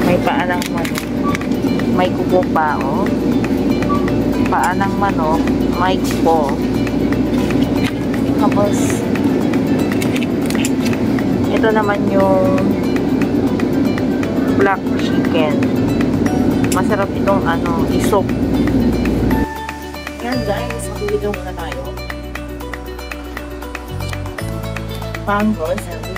may paa ng manok. May kuko pa, oh. Paa ng manok, may kuko. Tapos, ito naman yung black chicken. Masarap itong isok. Yan guys, mag-video muna tayo. Pang-grocery.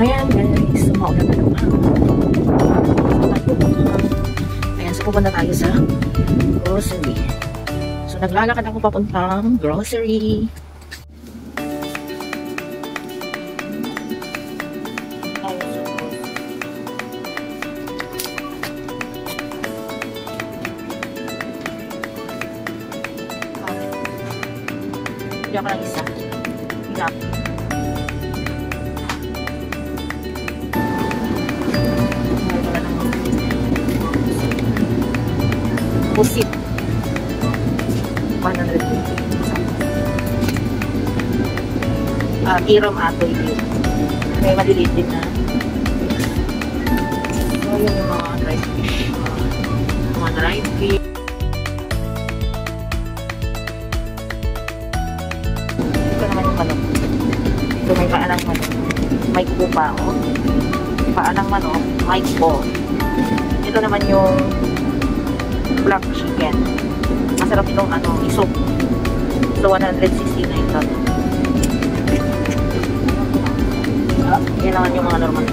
Ayan guys, sumauna na naman. Ayan, so pupunta tayo sa grocery. So naglalakad ako papuntang grocery. Hindi ako lang isa. Hirap. Pusit. 150. Tiram atoy yun. May maliliit din na. So, yun yung mga dried fish. Mga dried fish. Ito naman yung manok. Ito may paa ng manok. May kuko pa, oh. Paa ng manok, may kuko. Ito naman yung black chicken. Masarap itong isok. So 169 lang. Yan naman yung mga normal.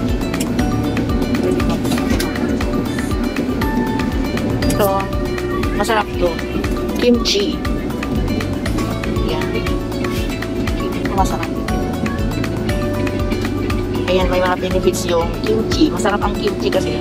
So masarap to. Kimchi. Yan. Masarap. Ayan, may mga benefits yung kimchi. Masarap ang kimchi kasi.